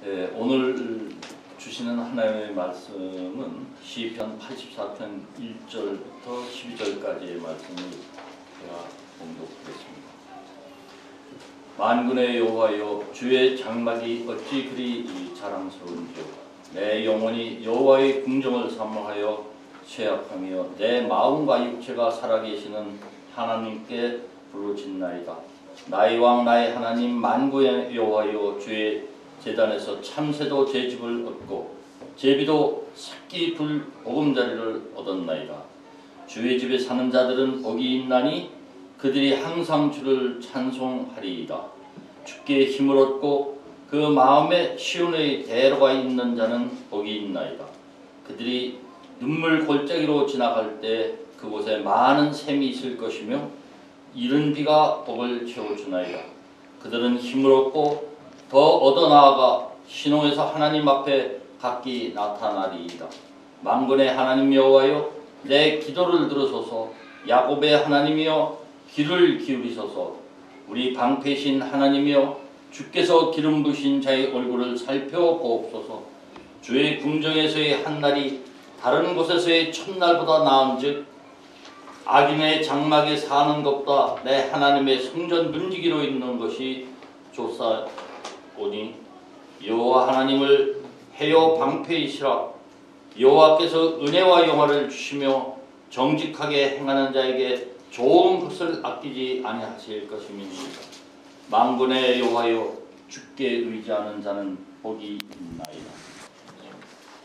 오늘 주시는 하나님의 말씀은 시편 84편 1절부터 12절까지의 말씀을 제가 봉독하겠습니다. 만군의 여호와여, 주의 장막이 어찌 그리 자랑스러운지요. 내 영혼이 여호와의 궁정을 사모하여 쇠약하며 내 마음과 육체가 살아계시는 하나님께 부르짖나이다. 나의 왕 나의 하나님 만군의 여호와여, 주의 제단에서 참새도 제 집을 얻고 제비도 새끼 둘 보금자리를 얻었나이다. 주의 집에 사는 자들은 복이 있나니 그들이 항상 주를 찬송하리이다. 주께 힘을 얻고 그 마음에 시온의 대로가 있는 자는 복이 있나이다. 그들이 눈물 골짜기로 지나갈 때 그곳에 많은 샘이 있을 것이며 이른 비가 복을 채워주나이다. 그들은 힘을 얻고 더 얻어나아가 신홍에서 하나님 앞에 각기 나타나리이다. 만군의 하나님 여호와여, 내 기도를 들으소서. 야곱의 하나님이여, 귀를 기울이소서. 우리 방패신 하나님이여, 주께서 기름 부으신 자의 얼굴을 살펴보옵소서. 주의 궁정에서의 한날이 다른 곳에서의 첫날보다 나은즉 악인의 장막에 사는 것보다 내 하나님의 성전 문지기로 있는 것이 좋사오니 여호와 하나님을 해요 방패이시라. 여호와께서 은혜와 영화를 주시며 정직하게 행하는 자에게 좋은 것을 아끼지 아니하실 것임이니이다. 만군의 여호와여, 주께 의지하는 자는 복이 있나이다.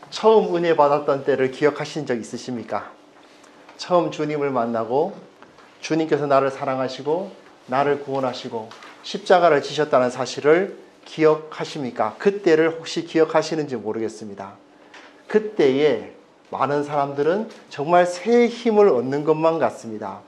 처음 은혜 받았던 때를 기억하신 적 있으십니까? 처음 주님을 만나고 주님께서 나를 사랑하시고 나를 구원하시고 십자가를 지셨다는 사실을 기억하십니까? 그때를 혹시 기억하시는지 모르겠습니다. 그때에 많은 사람들은 정말 새 힘을 얻는 것만 같습니다.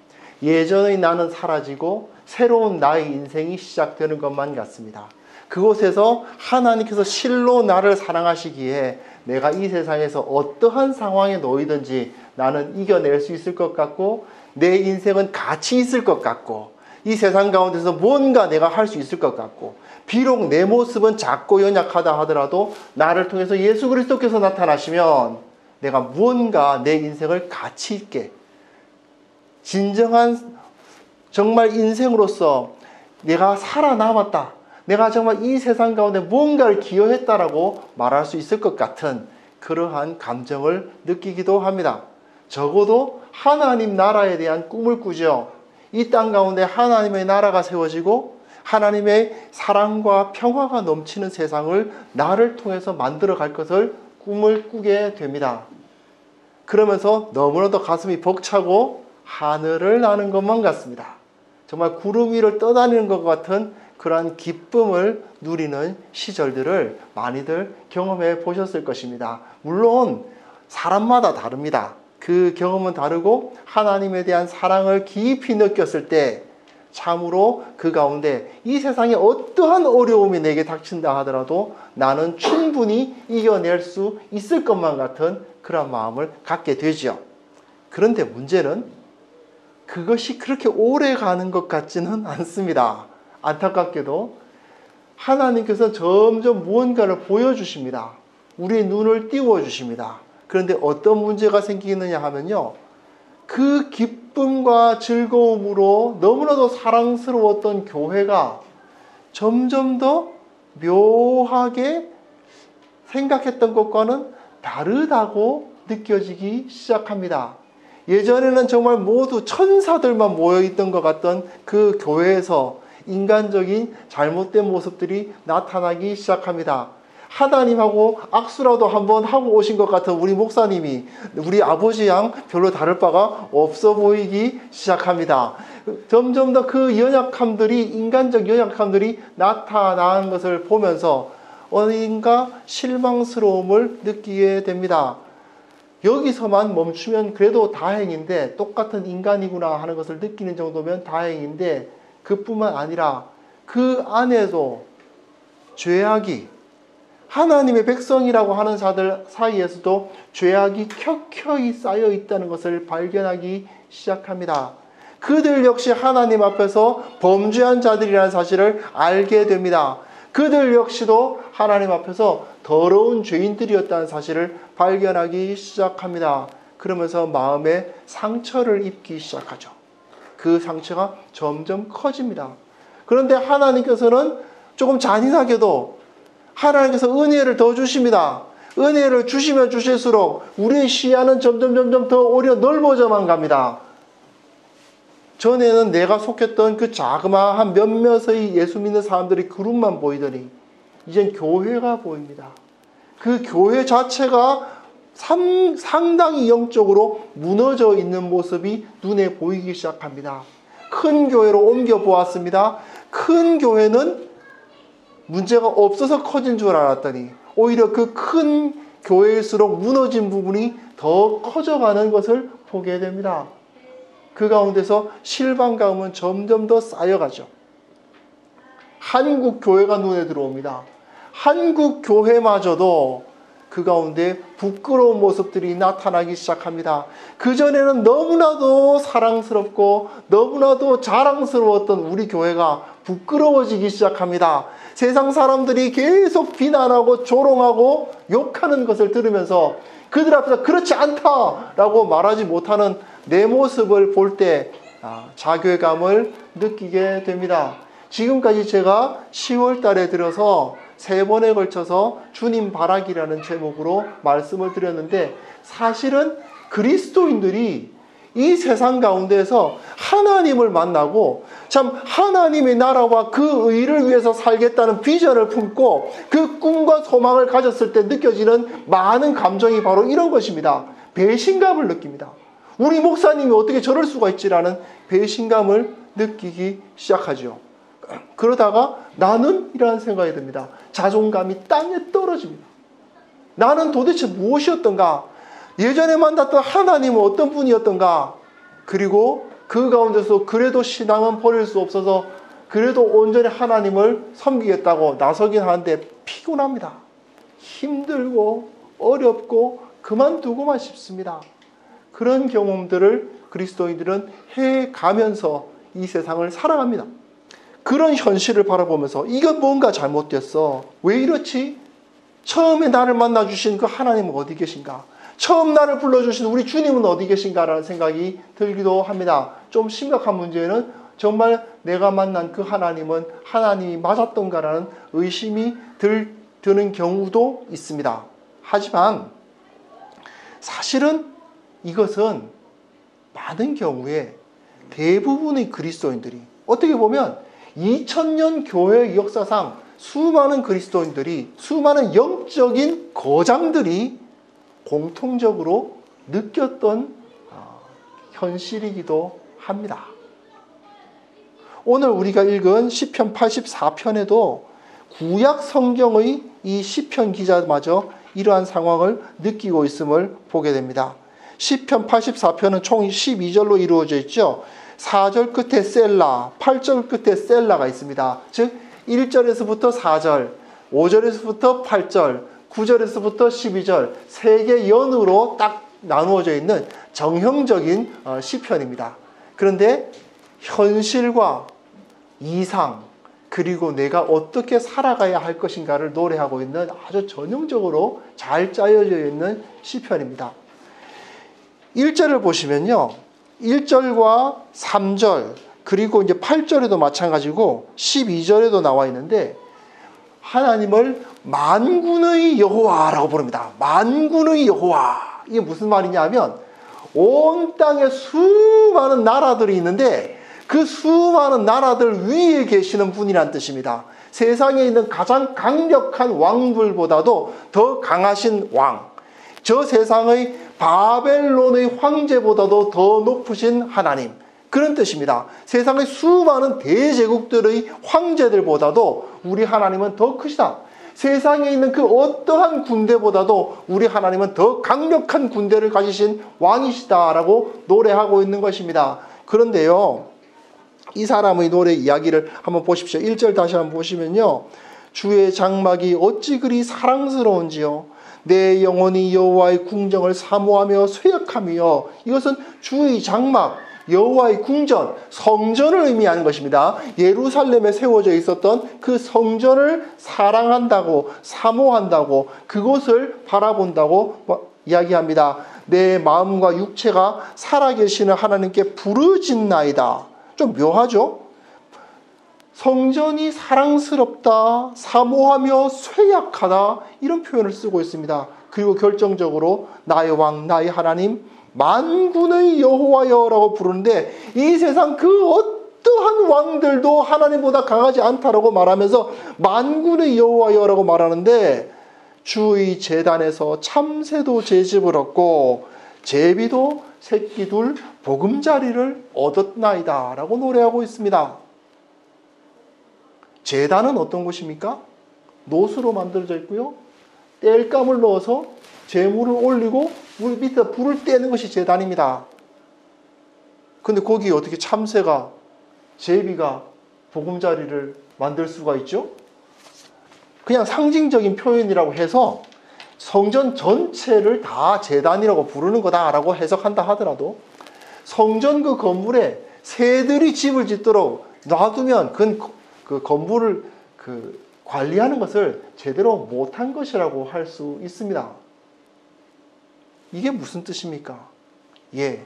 예전의 나는 사라지고 새로운 나의 인생이 시작되는 것만 같습니다. 그곳에서 하나님께서 실로 나를 사랑하시기에 내가 이 세상에서 어떠한 상황에 놓이든지 나는 이겨낼 수 있을 것 같고 내 인생은 가치 있을 것 같고 이 세상 가운데서 뭔가 내가 할 수 있을 것 같고 비록 내 모습은 작고 연약하다 하더라도 나를 통해서 예수 그리스도께서 나타나시면 내가 무언가 내 인생을 가치 있게 진정한 정말 인생으로서 내가 살아남았다. 내가 정말 이 세상 가운데 뭔가를 기여했다라고 말할 수 있을 것 같은 그러한 감정을 느끼기도 합니다. 적어도 하나님 나라에 대한 꿈을 꾸죠. 이 땅 가운데 하나님의 나라가 세워지고 하나님의 사랑과 평화가 넘치는 세상을 나를 통해서 만들어 갈 것을 꿈을 꾸게 됩니다. 그러면서 너무나도 가슴이 벅차고 하늘을 나는 것만 같습니다. 정말 구름 위를 떠다니는 것 같은 그러한 기쁨을 누리는 시절들을 많이들 경험해 보셨을 것입니다. 물론 사람마다 다릅니다. 그 경험은 다르고 하나님에 대한 사랑을 깊이 느꼈을 때 참으로 그 가운데 이 세상에 어떠한 어려움이 내게 닥친다 하더라도 나는 충분히 이겨낼 수 있을 것만 같은 그런 마음을 갖게 되죠. 그런데 문제는 그것이 그렇게 오래 가는 것 같지는 않습니다. 안타깝게도 하나님께서 점점 무언가를 보여주십니다. 우리의 눈을 띄워주십니다. 그런데 어떤 문제가 생기느냐 하면요, 그 기쁨과 즐거움으로 너무나도 사랑스러웠던 교회가 점점 더 묘하게 생각했던 것과는 다르다고 느껴지기 시작합니다. 예전에는 정말 모두 천사들만 모여있던 것 같던 그 교회에서 인간적인 잘못된 모습들이 나타나기 시작합니다. 하나님하고 악수라도 한번 하고 오신 것 같은 우리 목사님이 우리 아버지랑 별로 다를 바가 없어 보이기 시작합니다. 점점 더 그 연약함들이, 인간적 연약함들이 나타나는 것을 보면서 어딘가 실망스러움을 느끼게 됩니다. 여기서만 멈추면 그래도 다행인데, 똑같은 인간이구나 하는 것을 느끼는 정도면 다행인데, 그뿐만 아니라 그 안에도 죄악이, 하나님의 백성이라고 하는 자들 사이에서도 죄악이 켜켜이 쌓여 있다는 것을 발견하기 시작합니다. 그들 역시 하나님 앞에서 범죄한 자들이라는 사실을 알게 됩니다. 그들 역시도 하나님 앞에서 더러운 죄인들이었다는 사실을 발견하기 시작합니다. 그러면서 마음에 상처를 입기 시작하죠. 그 상처가 점점 커집니다. 그런데 하나님께서는 조금 잔인하게도 하나님께서 은혜를 더 주십니다. 은혜를 주시면 주실수록 우리의 시야는 점점 더 오히려 넓어져만 갑니다. 전에는 내가 속했던 그 자그마한 몇몇의 예수 믿는 사람들이 그룹만 보이더니 이젠 교회가 보입니다. 그 교회 자체가 상당히 영적으로 무너져 있는 모습이 눈에 보이기 시작합니다. 큰 교회로 옮겨 보았습니다. 큰 교회는 문제가 없어서 커진 줄 알았더니 오히려 그 큰 교회일수록 무너진 부분이 더 커져가는 것을 보게 됩니다. 그 가운데서 실망감은 점점 더 쌓여가죠. 한국 교회가 눈에 들어옵니다. 한국 교회마저도 그 가운데 부끄러운 모습들이 나타나기 시작합니다. 그전에는 너무나도 사랑스럽고 너무나도 자랑스러웠던 우리 교회가 부끄러워지기 시작합니다. 세상 사람들이 계속 비난하고 조롱하고 욕하는 것을 들으면서 그들 앞에서 그렇지 않다라고 말하지 못하는 내 모습을 볼 때 자괴감을 느끼게 됩니다. 지금까지 제가 10월 달에 들어서 3번에 걸쳐서 주님 바라기라는 제목으로 말씀을 드렸는데 사실은 그리스도인들이 이 세상 가운데에서 하나님을 만나고 참 하나님의 나라와 그 의를 위해서 살겠다는 비전을 품고 그 꿈과 소망을 가졌을 때 느껴지는 많은 감정이 바로 이런 것입니다. 배신감을 느낍니다. 우리 목사님이 어떻게 저럴 수가 있지라는 배신감을 느끼기 시작하죠. 그러다가 나는? 이라는 생각이 듭니다. 자존감이 땅에 떨어집니다. 나는 도대체 무엇이었던가? 예전에 만났던 하나님은 어떤 분이었던가? 그리고 그 가운데서 그래도 신앙은 버릴 수 없어서 그래도 온전히 하나님을 섬기겠다고 나서긴 하는데 피곤합니다. 힘들고 어렵고 그만두고만 싶습니다. 그런 경험들을 그리스도인들은 해가면서 이 세상을 살아갑니다. 그런 현실을 바라보면서 이건 뭔가 잘못됐어. 왜 이렇지? 처음에 나를 만나주신 그 하나님은 어디 계신가? 처음 나를 불러주신 우리 주님은 어디 계신가라는 생각이 들기도 합니다. 좀 심각한 문제는 정말 내가 만난 그 하나님은 하나님이 맞았던가라는 의심이 드는 경우도 있습니다. 하지만 사실은 이것은 많은 경우에 대부분의 그리스도인들이 어떻게 보면 2000년 교회 역사상 수많은 그리스도인들이 수많은 영적인 거장들이 공통적으로 느꼈던 현실이기도 합니다. 오늘 우리가 읽은 시편 84편에도 구약 성경의 이 시편 기자마저 이러한 상황을 느끼고 있음을 보게 됩니다. 시편 84편은 총 12절로 이루어져 있죠. 4절 끝에 셀라, 8절 끝에 셀라가 있습니다. 즉 1절에서부터 4절, 5절에서부터 8절, 9절에서부터 12절 세 개 연으로 딱 나누어져 있는 정형적인 시편입니다. 그런데 현실과 이상 그리고 내가 어떻게 살아가야 할 것인가를 노래하고 있는 아주 전형적으로 잘 짜여져 있는 시편입니다. 1절을 보시면요. 1절과 3절 그리고 이제 8절에도 마찬가지고 12절에도 나와 있는데 하나님을 만군의 여호와라고 부릅니다. 만군의 여호와. 이게 무슨 말이냐 하면 온 땅에 수많은 나라들이 있는데 그 수많은 나라들 위에 계시는 분이란 뜻입니다. 세상에 있는 가장 강력한 왕들보다도 더 강하신 왕. 저 세상의 바벨론의 황제보다도 더 높으신 하나님. 그런 뜻입니다. 세상의 수많은 대제국들의 황제들보다도 우리 하나님은 더 크시다. 세상에 있는 그 어떠한 군대보다도 우리 하나님은 더 강력한 군대를 가지신 왕이시다라고 노래하고 있는 것입니다. 그런데요. 이 사람의 노래 이야기를 한번 보십시오. 1절 다시 한번 보시면요. 주의 장막이 어찌 그리 사랑스러운지요. 내 영혼이 여호와의 궁정을 사모하며 쇠약하며. 이것은 주의 장막, 여호와의 궁전, 성전을 의미하는 것입니다. 예루살렘에 세워져 있었던 그 성전을 사랑한다고, 사모한다고, 그곳을 바라본다고 이야기합니다. 내 마음과 육체가 살아계시는 하나님께 부르짖나이다. 좀 묘하죠? 성전이 사랑스럽다, 사모하며 쇠약하다, 이런 표현을 쓰고 있습니다. 그리고 결정적으로 나의 왕, 나의 하나님, 만군의 여호와여라고 부르는데, 이 세상 그 어떠한 왕들도 하나님보다 강하지 않다라고 말하면서 만군의 여호와여라고 말하는데, 주의 제단에서 참새도 제집을 얻고 제비도 새끼 둘 보금자리를 얻었나이다 라고 노래하고 있습니다. 제단은 어떤 곳입니까? 노수로 만들어져 있고요, 땔감을 넣어서 제물을 올리고 물 밑에 불을 떼는 것이 제단입니다. 근데 거기 어떻게 참새가, 제비가 보금자리를 만들 수가 있죠? 그냥 상징적인 표현이라고 해서 성전 전체를 다 제단이라고 부르는 거다라고 해석한다 하더라도, 성전 그 건물에 새들이 집을 짓도록 놔두면 그 건물을 관리하는 것을 제대로 못한 것이라고 할 수 있습니다. 이게 무슨 뜻입니까? 예,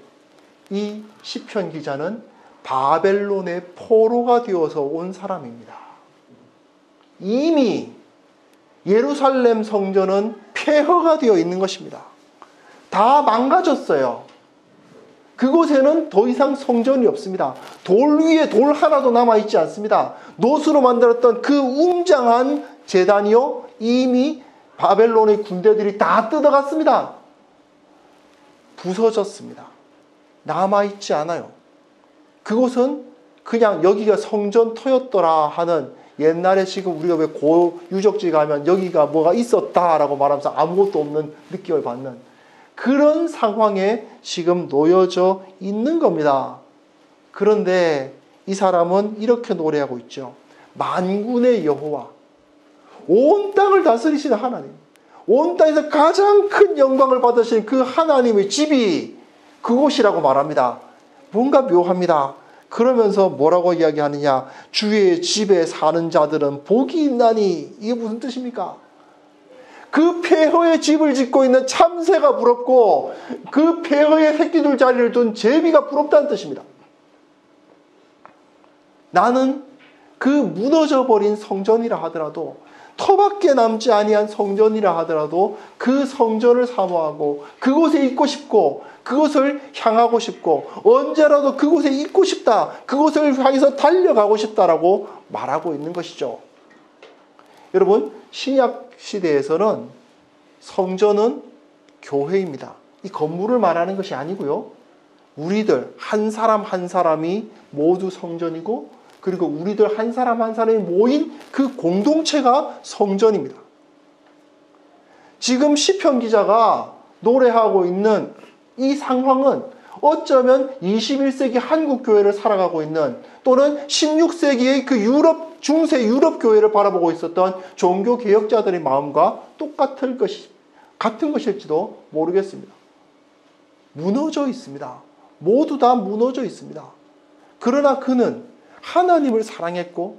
이 시편 기자는 바벨론의 포로가 되어서 온 사람입니다. 이미 예루살렘 성전은 폐허가 되어 있는 것입니다. 다 망가졌어요. 그곳에는 더 이상 성전이 없습니다. 돌 위에 돌 하나도 남아있지 않습니다. 노수로 만들었던 그 웅장한 제단이요, 이미 바벨론의 군대들이 다 뜯어갔습니다. 부서졌습니다. 남아있지 않아요. 그곳은 그냥 여기가 성전터였더라 하는, 옛날에 지금 우리가 왜 고유적지 가면 여기가 뭐가 있었다라고 말하면서 아무것도 없는 느낌을 받는 그런 상황에 지금 놓여져 있는 겁니다. 그런데 이 사람은 이렇게 노래하고 있죠. 만군의 여호와, 온 땅을 다스리시는 하나님, 온 땅에서 가장 큰 영광을 받으신 그 하나님의 집이 그곳이라고 말합니다. 뭔가 묘합니다. 그러면서 뭐라고 이야기하느냐? 주의 집에 사는 자들은 복이 있나니. 이게 무슨 뜻입니까? 그 폐허의 집을 짓고 있는 참새가 부럽고, 그 폐허의 새끼들 자리를 둔 제비가 부럽다는 뜻입니다. 나는 그 무너져 버린 성전이라 하더라도, 터밖에 남지 아니한 성전이라 하더라도 그 성전을 사모하고 그곳에 있고 싶고 그곳을 향하고 싶고 언제라도 그곳에 있고 싶다, 그곳을 향해서 달려가고 싶다라고 말하고 있는 것이죠. 여러분, 신약 시대에서는 성전은 교회입니다. 이 건물을 말하는 것이 아니고요, 우리들 한 사람 한 사람이 모두 성전이고, 그리고 우리들 한 사람 한 사람이 모인 그 공동체가 성전입니다. 지금 시편 기자가 노래하고 있는 이 상황은 어쩌면 21세기 한국 교회를 살아가고 있는, 또는 16세기의 그 중세 유럽 교회를 바라보고 있었던 종교 개혁자들의 마음과 같은 것일지도 모르겠습니다. 무너져 있습니다. 모두 다 무너져 있습니다. 그러나 그는 하나님을 사랑했고,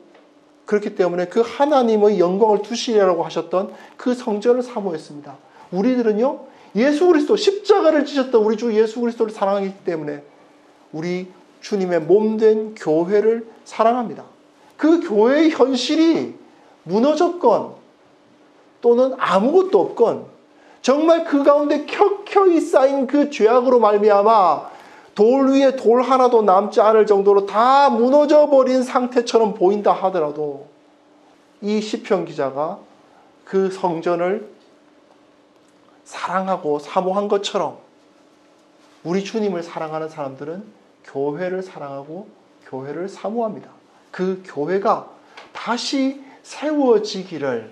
그렇기 때문에 그 하나님의 영광을 두시리라고 하셨던 그 성전을 사모했습니다. 우리들은요, 예수 그리스도, 십자가를 지셨던 우리 주 예수 그리스도를 사랑하기 때문에 우리 주님의 몸된 교회를 사랑합니다. 그 교회의 현실이 무너졌건 또는 아무것도 없건, 정말 그 가운데 켜켜이 쌓인 그 죄악으로 말미암아 돌 위에 돌 하나도 남지 않을 정도로 다 무너져 버린 상태처럼 보인다 하더라도, 이 시편 기자가 그 성전을 사랑하고 사모한 것처럼 우리 주님을 사랑하는 사람들은 교회를 사랑하고 교회를 사모합니다. 그 교회가 다시 세워지기를,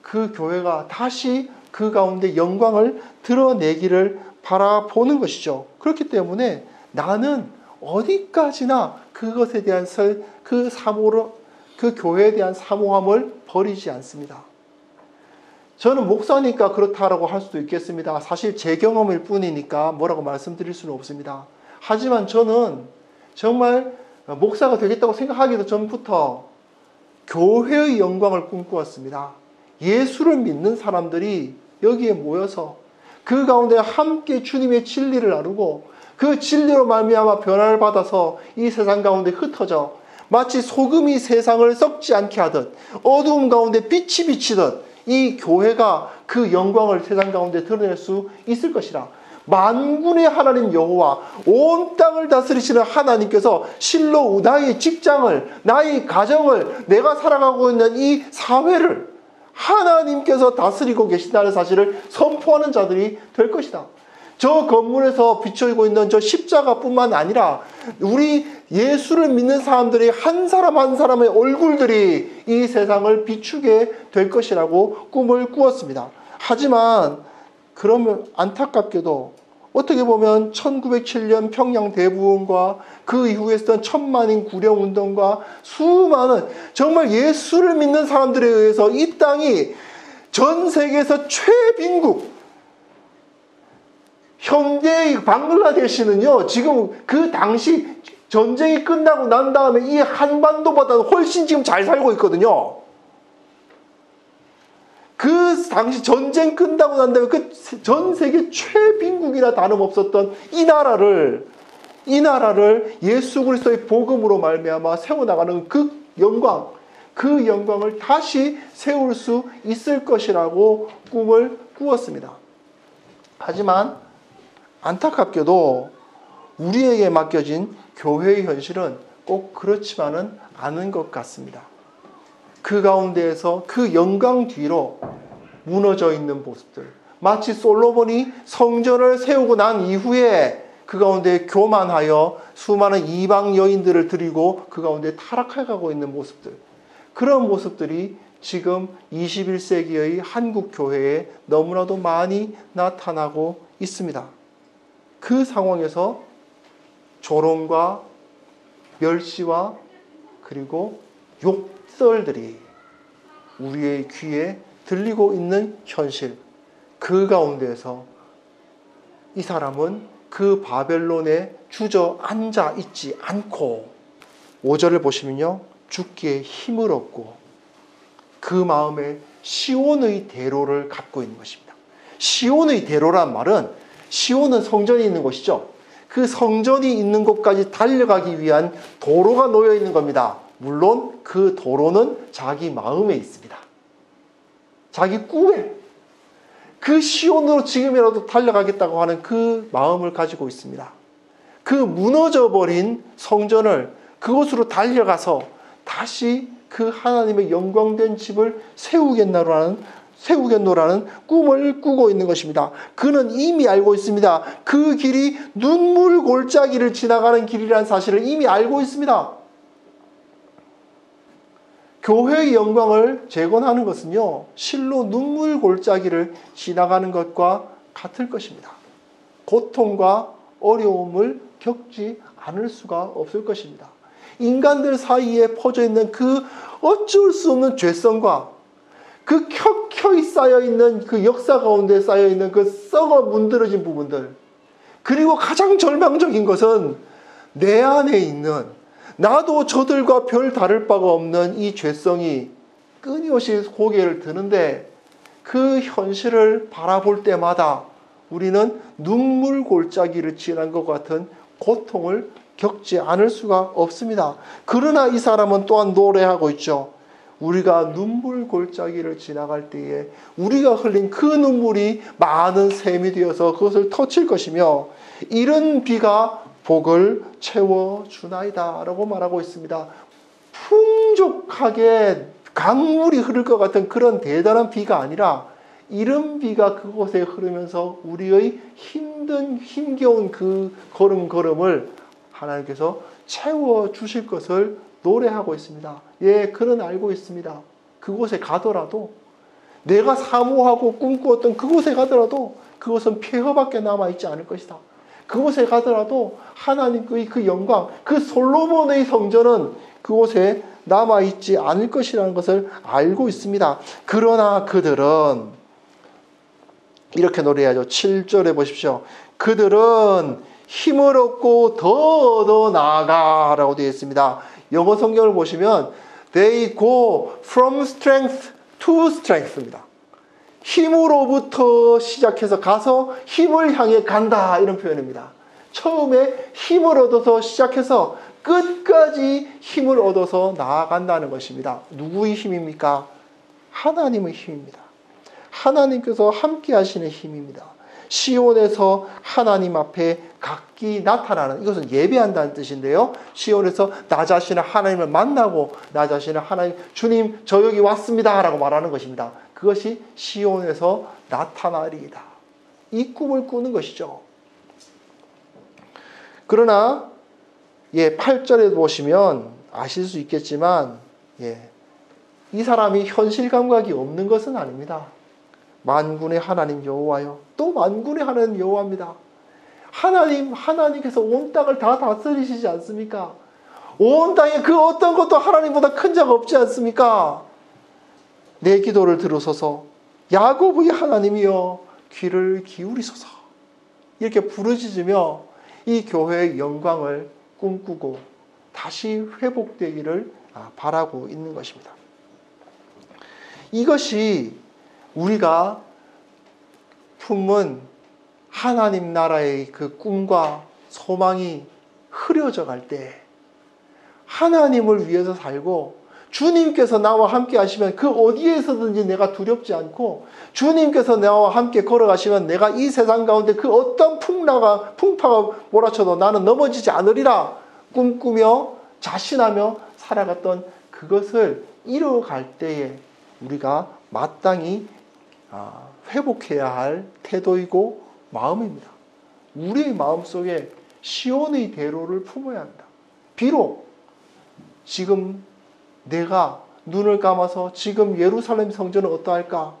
그 교회가 다시 그 가운데 영광을 드러내기를 바라보는 것이죠. 그렇기 때문에 나는 어디까지나 그것에 대한 그 교회에 대한 사모함을 버리지 않습니다. 저는 목사니까 그렇다라고 할 수도 있겠습니다. 사실 제 경험일 뿐이니까 뭐라고 말씀드릴 수는 없습니다. 하지만 저는 정말 목사가 되겠다고 생각하기도 전부터 교회의 영광을 꿈꾸었습니다. 예수를 믿는 사람들이 여기에 모여서 그 가운데 함께 주님의 진리를 나누고 그 진리로 말미암아 변화를 받아서 이 세상 가운데 흩어져 마치 소금이 세상을 썩지 않게 하듯 어두움 가운데 빛이 비치듯 이 교회가 그 영광을 세상 가운데 드러낼 수 있을 것이라. 만군의 하나님 여호와, 온 땅을 다스리시는 하나님께서 실로 나의 직장을, 나의 가정을, 내가 살아가고 있는 이 사회를 하나님께서 다스리고 계신다는 사실을 선포하는 자들이 될 것이다. 저 건물에서 비춰지고 있는 저 십자가뿐만 아니라 우리 예수를 믿는 사람들의 한 사람 한 사람의 얼굴들이 이 세상을 비추게 될 것이라고 꿈을 꾸었습니다. 하지만 그러면 안타깝게도 어떻게 보면 1907년 평양 대부흥과 그 이후에 있었던 천만인 구령운동과 수많은 정말 예수를 믿는 사람들에 의해서 이 땅이 전 세계에서 최빈국, 현재의 방글라데시는요, 지금 그 당시 전쟁이 끝나고 난 다음에 이 한반도보다 훨씬 지금 잘 살고 있거든요. 그 당시 전쟁 끝나고 난 다음에 그 전 세계 최빈국이나 다름없었던 이 나라를 예수 그리스도의 복음으로 말미암아 세워나가는 그 영광을 다시 세울 수 있을 것이라고 꿈을 꾸었습니다. 하지만 안타깝게도 우리에게 맡겨진 교회의 현실은 꼭 그렇지만은 않은 것 같습니다. 그 가운데에서 그 영광 뒤로 무너져 있는 모습들, 마치 솔로몬이 성전을 세우고 난 이후에 그 가운데 교만하여 수많은 이방 여인들을 드리고 그 가운데 타락해가고 있는 모습들, 그런 모습들이 지금 21세기의 한국 교회에 너무나도 많이 나타나고 있습니다. 그 상황에서 조롱과 멸시와 그리고 욕설들이 우리의 귀에 들리고 있는 현실, 그 가운데에서 이 사람은 그 바벨론에 주저앉아 있지 않고 5절을 보시면요, 죽기에 힘을 얻고 그 마음에 시온의 대로를 갖고 있는 것입니다. 시온의 대로란 말은, 시온은 성전이 있는 곳이죠. 그 성전이 있는 곳까지 달려가기 위한 도로가 놓여 있는 겁니다. 물론 그 도로는 자기 마음에 있습니다. 자기 꿈에, 그 시온으로 지금이라도 달려가겠다고 하는 그 마음을 가지고 있습니다. 그 무너져버린 성전을 그곳으로 달려가서 다시 그 하나님의 영광된 집을 세우겠노라는 꿈을 꾸고 있는 것입니다. 그는 이미 알고 있습니다. 그 길이 눈물 골짜기를 지나가는 길이라는 사실을 이미 알고 있습니다. 교회의 영광을 재건하는 것은요, 실로 눈물 골짜기를 지나가는 것과 같을 것입니다. 고통과 어려움을 겪지 않을 수가 없을 것입니다. 인간들 사이에 퍼져 있는 그 어쩔 수 없는 죄성과 그 켜켜이 쌓여있는 그 역사 가운데 쌓여있는 그 썩어 문드러진 부분들, 그리고 가장 절망적인 것은 내 안에 있는, 나도 저들과 별 다를 바가 없는 이 죄성이 끊임없이 고개를 드는데, 그 현실을 바라볼 때마다 우리는 눈물 골짜기를 지난 것 같은 고통을 겪지 않을 수가 없습니다. 그러나 이 사람은 또한 노래하고 있죠. 우리가 눈물 골짜기를 지나갈 때에 우리가 흘린 그 눈물이 많은 샘이 되어서 그것을 터칠 것이며, 이른 비가 복을 채워주나이다 라고 말하고 있습니다. 풍족하게 강물이 흐를 것 같은 그런 대단한 비가 아니라 이른 비가 그곳에 흐르면서 우리의 힘겨운 그 걸음을 하나님께서 채워주실 것을 노래하고 있습니다. 예, 그는 알고 있습니다. 그곳에 가더라도, 내가 사모하고 꿈꾸었던 그곳에 가더라도 그것은 폐허밖에 남아있지 않을 것이다. 그곳에 가더라도 하나님의 그 영광, 그 솔로몬의 성전은 그곳에 남아있지 않을 것이라는 것을 알고 있습니다. 그러나 그들은 이렇게 노래하죠. 7절에 보십시오. 그들은 힘을 얻고 더 나아가라고 되어 있습니다. 영어 성경을 보시면 they go from strength to strength입니다. 힘으로부터 시작해서 가서 힘을 향해 간다, 이런 표현입니다. 처음에 힘을 얻어서 시작해서 끝까지 힘을 얻어서 나아간다는 것입니다. 누구의 힘입니까? 하나님의 힘입니다. 하나님께서 함께 하시는 힘입니다. 시온에서 하나님 앞에 각기 나타나는, 이것은 예배한다는 뜻인데요. 시온에서 나 자신을 하나님을 만나고 나 자신을 하나님, 주님 저 여기 왔습니다 라고 말하는 것입니다. 그것이 시온에서 나타나리이다. 이 꿈을 꾸는 것이죠. 그러나 8절에 보시면 아실 수 있겠지만 이 사람이 현실 감각이 없는 것은 아닙니다. 만군의 하나님 여호와여, 또 만군의 하나님 여호와입니다. 하나님께서 온 땅을 다 다스리시지 않습니까? 온 땅에 그 어떤 것도 하나님보다 큰 자가 없지 않습니까? 내 기도를 들으소서, 야곱의 하나님이여 귀를 기울이소서, 이렇게 부르짖으며 이 교회의 영광을 꿈꾸고 다시 회복되기를 바라고 있는 것입니다. 이것이 우리가 품은 하나님 나라의 그 꿈과 소망이 흐려져 갈 때, 하나님을 위해서 살고 주님께서 나와 함께 하시면 그 어디에서든지 내가 두렵지 않고, 주님께서 나와 함께 걸어가시면 내가 이 세상 가운데 그 어떤 풍파가 몰아쳐도 나는 넘어지지 않으리라 꿈꾸며 자신하며 살아갔던 그것을 이뤄갈 때에 우리가 마땅히 회복해야 할 태도이고 마음입니다. 우리의 마음속에 시온의 대로를 품어야 한다. 비록 지금 내가 눈을 감아서 지금 예루살렘 성전은 어떠할까?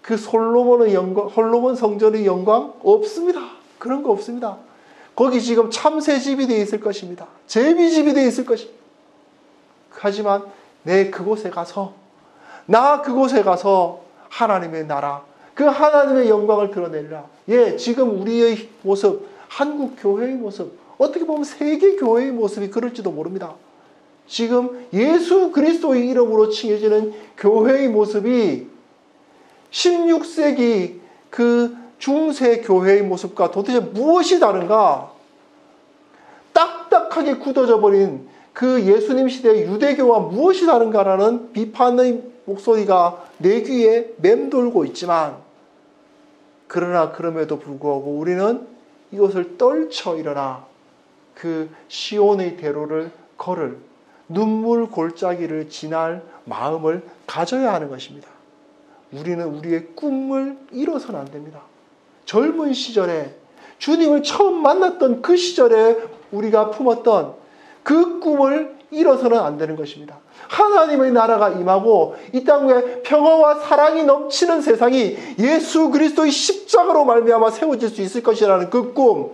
그 솔로몬 성전의 영광 없습니다. 그런 거 없습니다. 거기 지금 참새집이 되어 있을 것입니다. 제비집이 되어 있을 것입니다. 하지만 그곳에 가서 하나님의 나라, 그 하나님의 영광을 드러내리라. 지금 우리의 모습, 한국 교회의 모습, 어떻게 보면 세계 교회의 모습이 그럴지도 모릅니다. 지금 예수 그리스도의 이름으로 칭해지는 교회의 모습이 16세기 그 중세 교회의 모습과 도대체 무엇이 다른가? 딱딱하게 굳어져 버린 그 예수님 시대의 유대교와 무엇이 다른가라는 비판의 목소리가 내 귀에 맴돌고 있지만, 그러나 그럼에도 불구하고 우리는 이것을 떨쳐 일어나 그 시온의 대로를 걸을 눈물 골짜기를 지날 마음을 가져야 하는 것입니다. 우리는 우리의 꿈을 잃어서는 안 됩니다. 젊은 시절에 주님을 처음 만났던 그 시절에 우리가 품었던 그 꿈을 잃어서는 안 되는 것입니다. 하나님의 나라가 임하고 이 땅에 평화와 사랑이 넘치는 세상이 예수 그리스도의 십자가로 말미암아 세워질 수 있을 것이라는 그 꿈,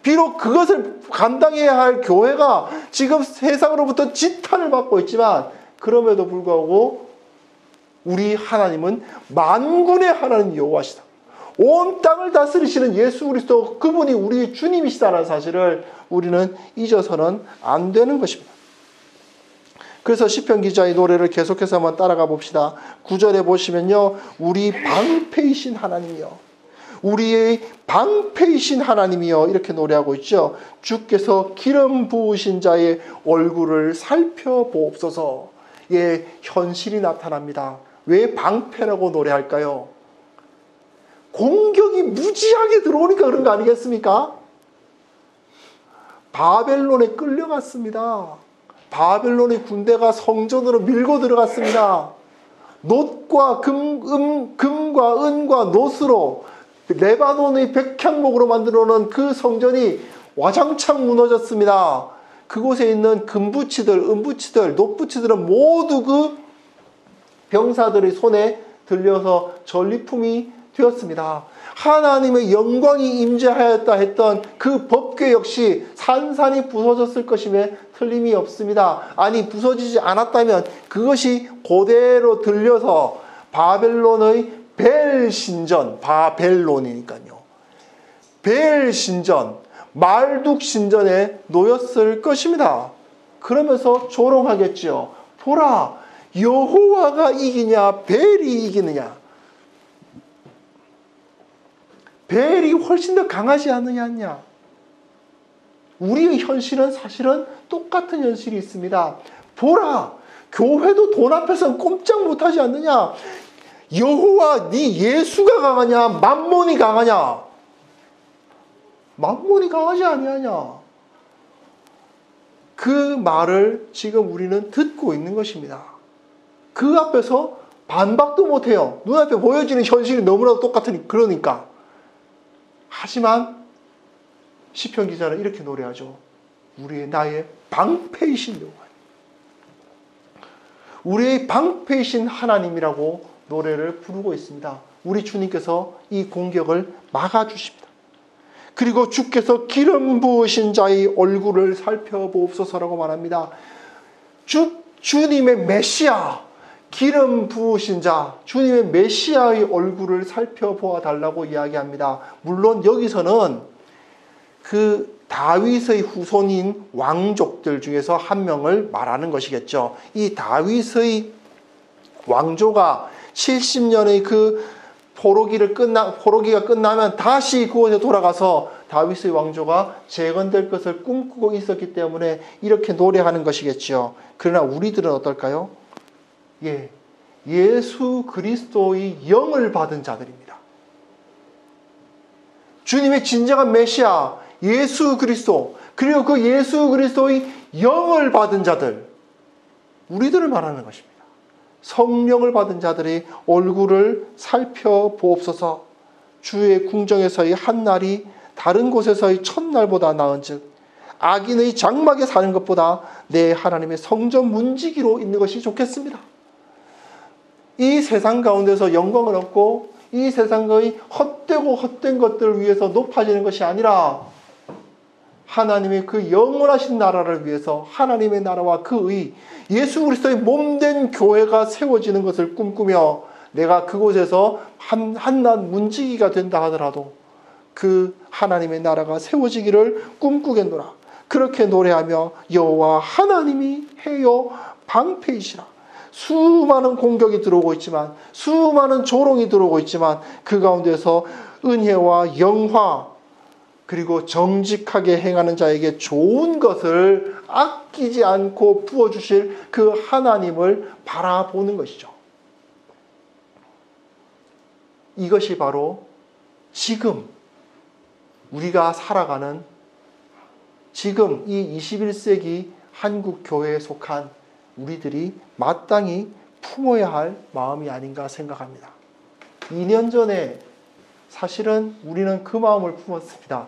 비록 그것을 감당해야 할 교회가 지금 세상으로부터 지탄을 받고 있지만, 그럼에도 불구하고 우리 하나님은 만군의 하나님 여호와시다. 온 땅을 다스리시는 예수 그리스도, 그분이 우리의 주님이시다는 사실을 우리는 잊어서는 안 되는 것입니다. 그래서 시편 기자의 노래를 계속해서 한번 따라가 봅시다. 9절에 보시면요, 우리 방패이신 하나님이여, 우리의 방패이신 하나님이여, 이렇게 노래하고 있죠. 주께서 기름 부으신 자의 얼굴을 살펴보옵소서. 현실이 나타납니다. 왜 방패라고 노래할까요? 공격이 무지하게 들어오니까 그런 거 아니겠습니까? 바벨론에 끌려갔습니다. 바벨론의 군대가 성전으로 밀고 들어갔습니다. 놋과 금과 은과 놋으로 레바논의 백향목으로 만들어 놓은 그 성전이 와장창 무너졌습니다. 그곳에 있는 금부치들, 은부치들, 놋부치들은 모두 그 병사들의 손에 들려서 전리품이 되었습니다. 하나님의 영광이 임재하였다 했던 그 법궤 역시 산산이 부서졌을 것임에 틀림이 없습니다. 아니, 부서지지 않았다면 그것이 그대로 들려서 바벨론의 벨신전, 바벨론이니까요, 베엘 신전, 말둑 신전에 놓였을 것입니다. 그러면서 조롱하겠지요. 보라, 여호와가 이기냐 베엘이 이기느냐. 베엘이 훨씬 더 강하지 않느냐. 우리의 현실은 사실은 똑같은 현실이 있습니다. 보라, 교회도 돈 앞에서는 꼼짝 못하지 않느냐. 여호와 네 예수가 강하냐 만몬이 강하냐. 만몬이 강하지 아니하냐. 그 말을 지금 우리는 듣고 있는 것입니다. 그 앞에서 반박도 못해요. 눈앞에 보여지는 현실이 너무나도 똑같으니 그러니까. 하지만 시편 기자는 이렇게 노래하죠. 우리의 나의 방패이신 여호와, 우리의 방패이신 하나님이라고 노래를 부르고 있습니다. 우리 주님께서 이 공격을 막아주십니다. 그리고 주께서 기름 부으신 자의 얼굴을 살펴보옵소서라고 말합니다. 주님의 메시아, 기름 부으신 자, 주님의 메시아의 얼굴을 살펴보아 달라고 이야기합니다. 물론 여기서는 그 다윗의 후손인 왕족들 중에서 한 명을 말하는 것이겠죠. 이 다윗의 왕조가 70년의 그 포로기가 끝나면 다시 그곳에 돌아가서 다윗의 왕조가 재건될 것을 꿈꾸고 있었기 때문에 이렇게 노래하는 것이겠죠. 그러나 우리들은 어떨까요? 예수 그리스도의 영을 받은 자들입니다. 주님의 진정한 메시아 예수 그리스도, 그리고 그 예수 그리스도의 영을 받은 자들, 우리들을 말하는 것입니다. 성령을 받은 자들의 얼굴을 살펴보옵소서. 주의 궁정에서의 한 날이 다른 곳에서의 첫날보다 나은즉 악인의 장막에 사는 것보다 내 하나님의 성전 문지기로 있는 것이 좋겠습니다. 이 세상 가운데서 영광을 얻고 이 세상의 헛되고 헛된 것들을 위해서 높아지는 것이 아니라 하나님의 그 영원하신 나라를 위해서 하나님의 나라와 그의 예수 그리스도의 몸된 교회가 세워지는 것을 꿈꾸며 내가 그곳에서 한낱 문지기가 된다 하더라도 그 하나님의 나라가 세워지기를 꿈꾸겠노라. 그렇게 노래하며 여호와 하나님이 해요 방패이시라. 수많은 공격이 들어오고 있지만, 수많은 조롱이 들어오고 있지만 그 가운데서 은혜와 영화 그리고 정직하게 행하는 자에게 좋은 것을 아끼지 않고 부어주실 그 하나님을 바라보는 것이죠. 이것이 바로 지금 우리가 살아가는 지금 이 21세기 한국 교회에 속한 우리들이 마땅히 품어야 할 마음이 아닌가 생각합니다. 2년 전에 사실은 우리는 그 마음을 품었습니다.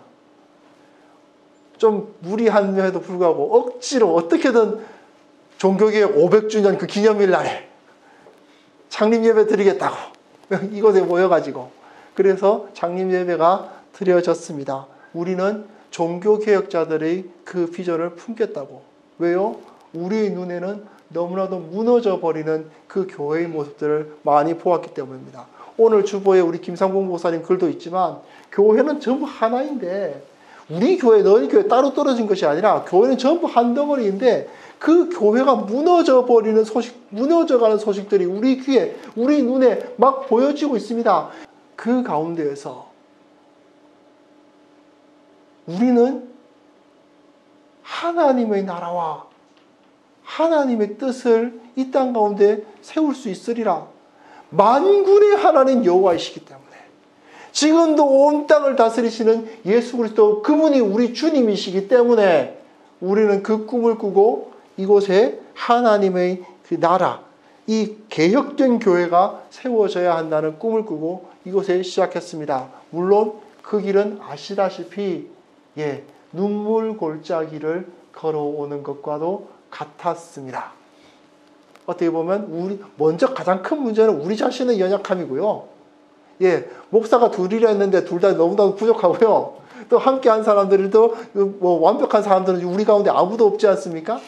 좀 무리함에도 불구하고 억지로 어떻게든 종교개혁 500주년 그 기념일 날에 창립예배 드리겠다고 이곳에 모여가지고 그래서 창립예배가 드려졌습니다. 우리는 종교개혁자들의 그 비전을 품겠다고. 왜요? 우리의 눈에는 너무나도 무너져 버리는 그 교회의 모습들을 많이 보았기 때문입니다. 오늘 주보에 우리 김상봉 목사님 글도 있지만 교회는 전부 하나인데 우리 교회, 너희 교회 따로 떨어진 것이 아니라 교회는 전부 한 덩어리인데 그 교회가 무너져 버리는 소식, 무너져가는 소식들이 우리 귀에, 우리 눈에 막 보여지고 있습니다. 그 가운데에서 우리는 하나님의 나라와 하나님의 뜻을 이 땅 가운데 세울 수 있으리라. 만군의 하나님 여호와이시기 때문에 지금도 온 땅을 다스리시는 예수 그리스도 그분이 우리 주님이시기 때문에 우리는 그 꿈을 꾸고 이곳에 하나님의 그 나라, 이 개혁된 교회가 세워져야 한다는 꿈을 꾸고 이곳에 시작했습니다. 물론 그 길은 아시다시피 눈물 골짜기를 걸어오는 것과도 같았습니다. 어떻게 보면 먼저 가장 큰 문제는 우리 자신의 연약함이고요. 목사가 둘이라 했는데 둘 다 너무나도 부족하고요. 또 함께 한 사람들도 완벽한 사람들은 우리 가운데 아무도 없지 않습니까?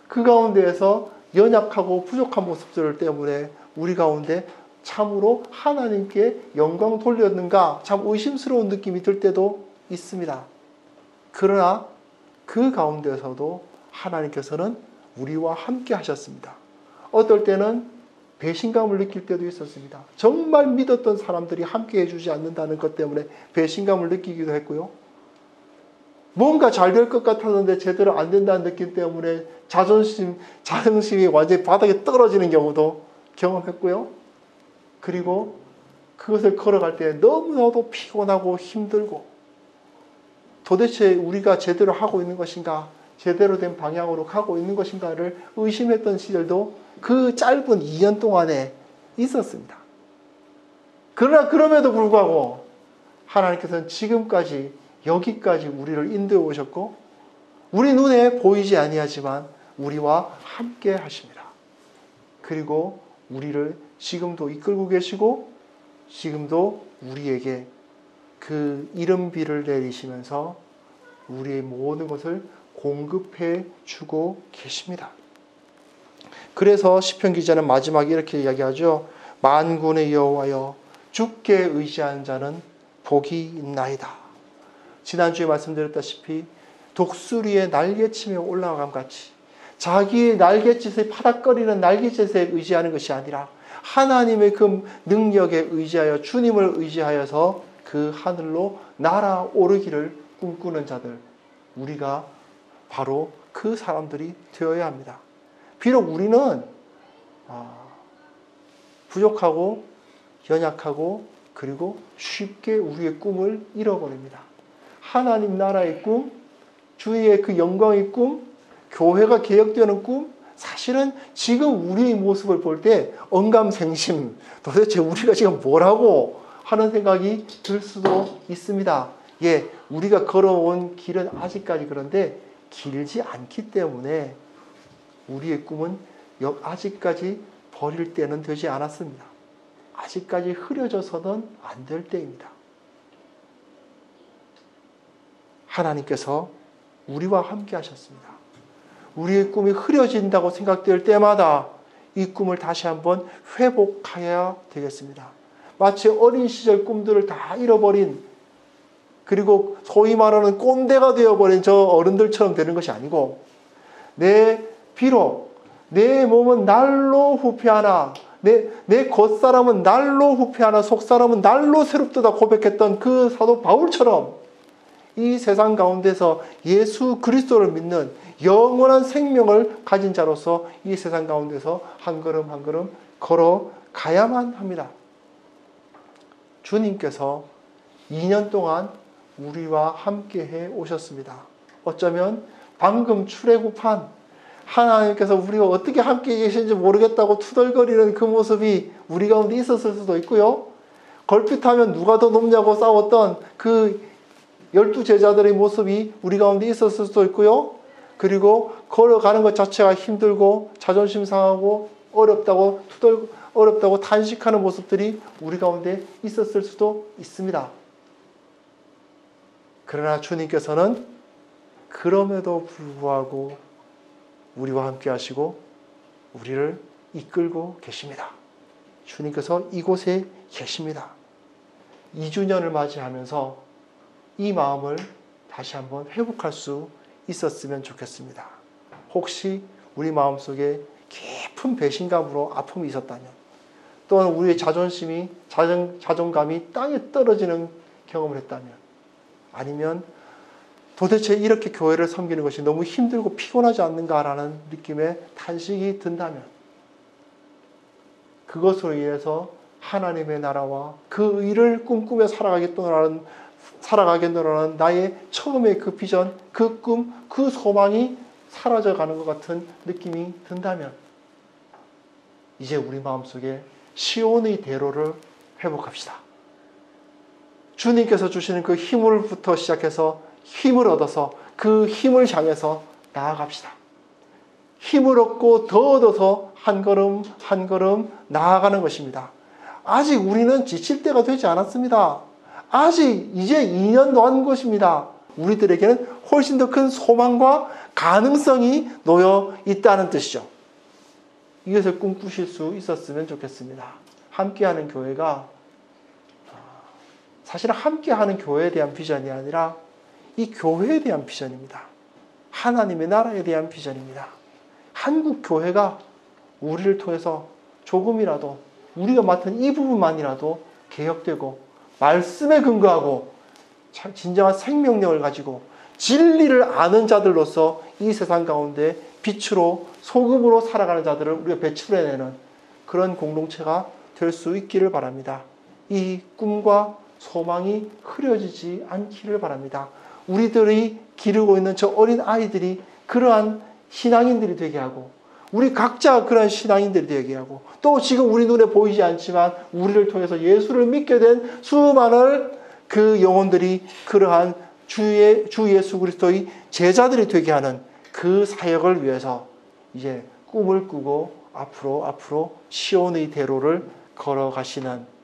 그 가운데에서 연약하고 부족한 모습들 때문에 우리 가운데 참으로 하나님께 영광 돌렸는가 참 의심스러운 느낌이 들 때도 있습니다. 그러나 그 가운데서도 하나님께서는 우리와 함께 하셨습니다. 어떨 때는 배신감을 느낄 때도 있었습니다. 정말 믿었던 사람들이 함께 해주지 않는다는 것 때문에 배신감을 느끼기도 했고요. 뭔가 잘 될 것 같았는데 제대로 안 된다는 느낌 때문에 자존심이 완전히 바닥에 떨어지는 경우도 경험했고요. 그리고 그것을 걸어갈 때 너무나도 피곤하고 힘들고 도대체 우리가 제대로 하고 있는 것인가, 제대로 된 방향으로 가고 있는 것인가를 의심했던 시절도 그 짧은 2년 동안에 있었습니다. 그러나 그럼에도 불구하고 하나님께서는 지금까지 여기까지 우리를 인도해 오셨고 우리 눈에 보이지 아니하지만 우리와 함께 하십니다. 그리고 우리를 지금도 이끌고 계시고 지금도 우리에게 그 이른비를 내리시면서 우리의 모든 것을 공급해 주고 계십니다. 그래서 시편 기자는 마지막에 이렇게 이야기하죠. 만군의 여호와여 주께 의지하는 자는 복이 있나이다. 지난주에 말씀드렸다시피 독수리의 날개치며 올라감 같이 자기의 날갯짓에 파닥거리는 날갯짓에 의지하는 것이 아니라 하나님의 그 능력에 의지하여 주님을 의지하여서 그 하늘로 날아오르기를 꿈꾸는 자들, 우리가 바로 그 사람들이 되어야 합니다. 비록 우리는 부족하고 연약하고 그리고 쉽게 우리의 꿈을 잃어버립니다. 하나님 나라의 꿈, 주의 그 영광의 꿈, 교회가 개혁되는 꿈, 사실은 지금 우리의 모습을 볼 때 언감생심, 도대체 우리가 지금 뭐라고 하는 생각이 들 수도 있습니다. 예, 우리가 걸어온 길은 아직까지 그런데 길지 않기 때문에 우리의 꿈은 아직까지 버릴 때는 되지 않았습니다. 아직까지 흐려져서는 안 될 때입니다. 하나님께서 우리와 함께 하셨습니다. 우리의 꿈이 흐려진다고 생각될 때마다 이 꿈을 다시 한번 회복해야 되겠습니다. 마치 어린 시절 꿈들을 다 잃어버린, 그리고 소위 말하는 꼰대가 되어버린 저 어른들처럼 되는 것이 아니고, 비록 내 몸은 날로 후패하나, 내 겉사람은 날로 후패하나 속사람은 날로 새롭도다 고백했던 그 사도 바울처럼 이 세상 가운데서 예수 그리스도를 믿는 영원한 생명을 가진 자로서 이 세상 가운데서 한 걸음 한 걸음 걸어가야만 합니다. 주님께서 2년 동안 우리와 함께해 오셨습니다. 어쩌면 방금 출애굽한 하나님께서 우리가 어떻게 함께 계신지 모르겠다고 투덜거리는 그 모습이 우리 가운데 있었을 수도 있고요. 걸핏하면 누가 더 높냐고 싸웠던 그 12제자들의 모습이 우리 가운데 있었을 수도 있고요. 그리고 걸어가는 것 자체가 힘들고 자존심 상하고 어렵다고 탄식하는 모습들이 우리 가운데 있었을 수도 있습니다. 그러나 주님께서는 그럼에도 불구하고 우리와 함께 하시고 우리를 이끌고 계십니다. 주님께서 이곳에 계십니다. 2주년을 맞이하면서 이 마음을 다시 한번 회복할 수 있었으면 좋겠습니다. 혹시 우리 마음속에 깊은 배신감으로 아픔이 있었다면, 또는 우리의 자존감이 땅에 떨어지는 경험을 했다면, 아니면 도대체 이렇게 교회를 섬기는 것이 너무 힘들고 피곤하지 않는가라는 느낌의 탄식이 든다면, 그것으로 인해서 하나님의 나라와 그 의를 꿈꾸며 살아가겠노라는 나의 처음의 그 비전, 그 꿈, 그 소망이 사라져가는 것 같은 느낌이 든다면, 이제 우리 마음속에 시온의 대로를 회복합시다. 주님께서 주시는 그 힘을부터 시작해서 힘을 얻어서 그 힘을 향해서 나아갑시다. 힘을 얻고 더 얻어서 한 걸음 한 걸음 나아가는 것입니다. 아직 우리는 지칠 때가 되지 않았습니다. 아직 이제 2년 남은 것입니다. 우리들에게는 훨씬 더 큰 소망과 가능성이 놓여 있다는 뜻이죠. 이것을 꿈꾸실 수 있었으면 좋겠습니다. 함께하는 교회가 사실은 함께하는 교회에 대한 비전이 아니라 이 교회에 대한 비전입니다. 하나님의 나라에 대한 비전입니다. 한국 교회가 우리를 통해서 조금이라도 우리가 맡은 이 부분만이라도 개혁되고 말씀에 근거하고 진정한 생명력을 가지고 진리를 아는 자들로서 이 세상 가운데 빛으로 소금으로 살아가는 자들을 우리가 배출해내는 그런 공동체가 될 수 있기를 바랍니다. 이 꿈과 소망이 흐려지지 않기를 바랍니다. 우리들이 기르고 있는 저 어린 아이들이 그러한 신앙인들이 되게 하고 우리 각자 그러한 신앙인들이 되게 하고 또 지금 우리 눈에 보이지 않지만 우리를 통해서 예수를 믿게 된 수많은 그 영혼들이 그러한 주 예수 그리스도의 제자들이 되게 하는 그 사역을 위해서 이제 꿈을 꾸고 앞으로 시온의 대로를 걸어가시는,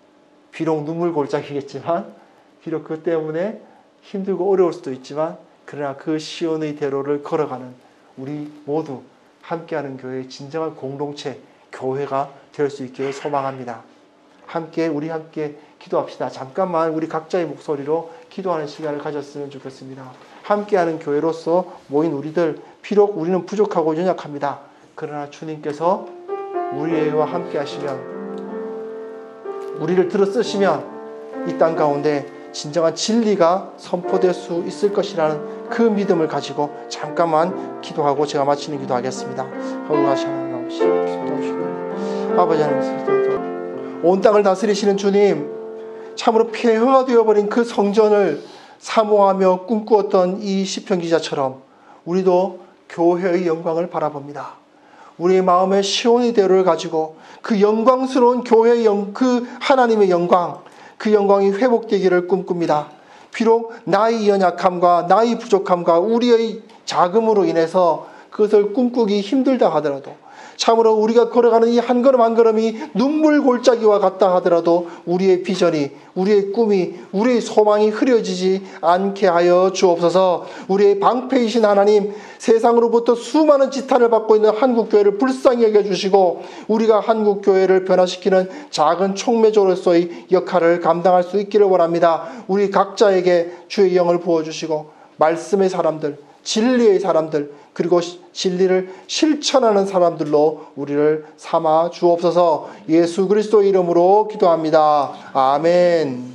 비록 눈물 골짜기겠지만 비록 그 때문에 힘들고 어려울 수도 있지만 그러나 그 시온의 대로를 걸어가는 우리 모두 함께하는 교회의 진정한 공동체, 교회가 될 수 있기를 소망합니다. 우리 함께 기도합시다. 잠깐만 우리 각자의 목소리로 기도하는 시간을 가졌으면 좋겠습니다. 함께하는 교회로서 모인 우리들, 비록 우리는 부족하고 연약합니다. 그러나 주님께서 우리와 함께 하시면, 우리를 들어 쓰시면 이 땅 가운데 진정한 진리가 선포될 수 있을 것이라는 그 믿음을 가지고 잠깐만 기도하고 제가 마치는 기도하겠습니다. 아버지 하나님, 온 땅을 다스리시는 주님, 참으로 폐허가 되어버린 그 성전을 사모하며 꿈꾸었던 이 시편 기자처럼 우리도 교회의 영광을 바라봅니다. 우리의 마음에 시온의 대로를 가지고 그 영광스러운 교회의 그 하나님의 영광, 그 영광이 회복되기를 꿈꿉니다. 비록 나의 연약함과 나의 부족함과 우리의 작음으로 인해서 그것을 꿈꾸기 힘들다 하더라도, 참으로 우리가 걸어가는 이 한 걸음 한 걸음이 눈물 골짜기와 같다 하더라도 우리의 비전이, 우리의 꿈이, 우리의 소망이 흐려지지 않게 하여 주옵소서. 우리의 방패이신 하나님, 세상으로부터 수많은 지탄을 받고 있는 한국교회를 불쌍히 여겨주시고 우리가 한국교회를 변화시키는 작은 촉매조로서의 역할을 감당할 수 있기를 원합니다. 우리 각자에게 주의 영을 부어주시고 말씀의 사람들, 진리의 사람들, 그리고 진리를 실천하는 사람들로 우리를 삼아 주옵소서. 예수 그리스도의 이름으로 기도합니다. 아멘.